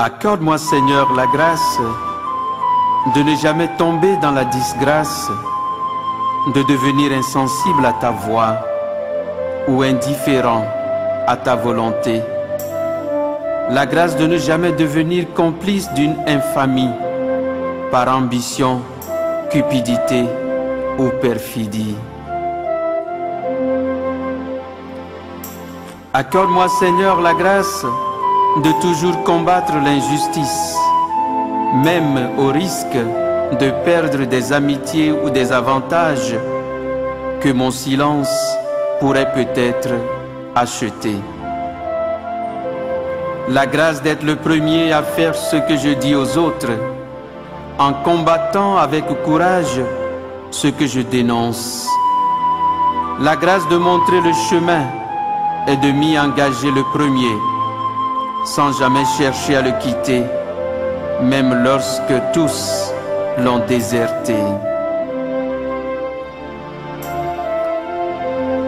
Accorde-moi, Seigneur, la grâce de ne jamais tomber dans la disgrâce, de devenir insensible à ta voix ou indifférent à ta volonté. La grâce de ne jamais devenir complice d'une infamie par ambition, cupidité ou perfidie. Accorde-moi, Seigneur, la grâce de toujours combattre l'injustice, même au risque de perdre des amitiés ou des avantages que mon silence pourrait peut-être acheter. La grâce d'être le premier à faire ce que je dis aux autres, en combattant avec courage ce que je dénonce. La grâce de montrer le chemin et de m'y engager le premier, sans jamais chercher à le quitter, même lorsque tous l'ont déserté.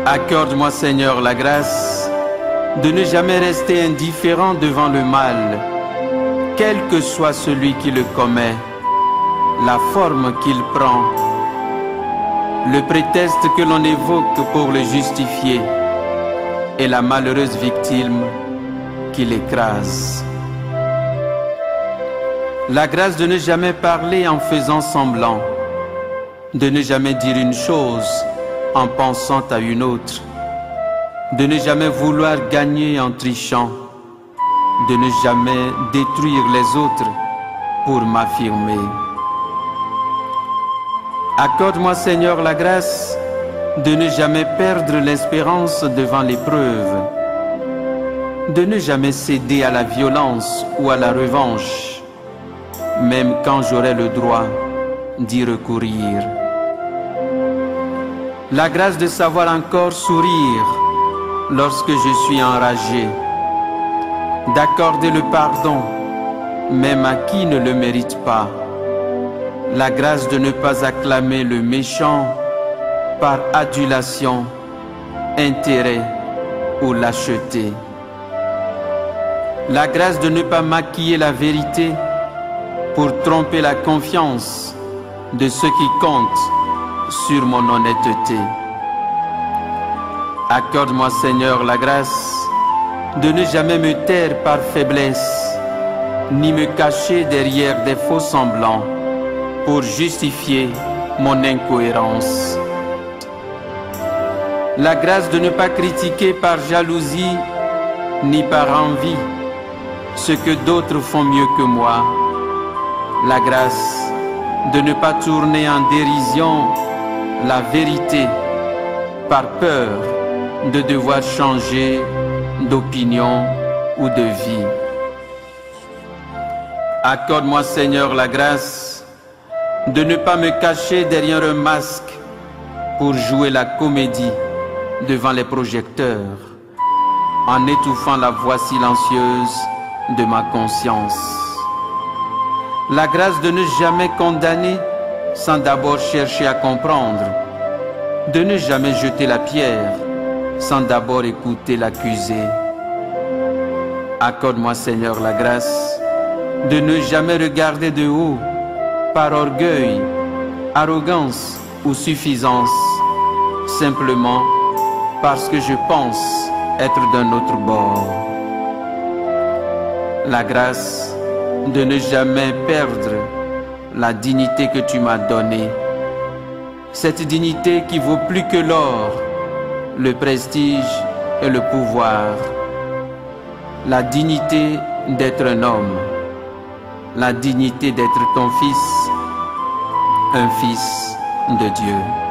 Accorde-moi, Seigneur, la grâce de ne jamais rester indifférent devant le mal, quel que soit celui qui le commet, la forme qu'il prend, le prétexte que l'on évoque pour le justifier et la malheureuse victime qui l'écrase. La grâce de ne jamais parler en faisant semblant, de ne jamais dire une chose en pensant à une autre, de ne jamais vouloir gagner en trichant, de ne jamais détruire les autres pour m'affirmer. Accorde-moi, Seigneur, la grâce de ne jamais perdre l'espérance devant l'épreuve, de ne jamais céder à la violence ou à la revanche, même quand j'aurai le droit d'y recourir. La grâce de savoir encore sourire lorsque je suis enragé, d'accorder le pardon même à qui ne le mérite pas. La grâce de ne pas acclamer le méchant par adulation, intérêt ou lâcheté. La grâce de ne pas maquiller la vérité pour tromper la confiance de ceux qui comptent sur mon honnêteté. Accorde-moi, Seigneur, la grâce de ne jamais me taire par faiblesse, ni me cacher derrière des faux semblants pour justifier mon incohérence. La grâce de ne pas critiquer par jalousie ni par envie ce que d'autres font mieux que moi. La grâce de ne pas tourner en dérision la vérité par peur de devoir changer d'opinion ou de vie. Accorde-moi, Seigneur, la grâce de ne pas me cacher derrière un masque pour jouer la comédie devant les projecteurs, en étouffant la voix silencieuse de ma conscience. La grâce de ne jamais condamner sans d'abord chercher à comprendre, de ne jamais jeter la pierre sans d'abord écouter l'accusé. Accorde-moi, Seigneur, la grâce de ne jamais regarder de haut par orgueil, arrogance ou suffisance, simplement parce que je pense être d'un autre bord. La grâce de ne jamais perdre la dignité que tu m'as donnée, cette dignité qui vaut plus que l'or, le prestige et le pouvoir, la dignité d'être un homme, la dignité d'être ton fils, un fils de Dieu.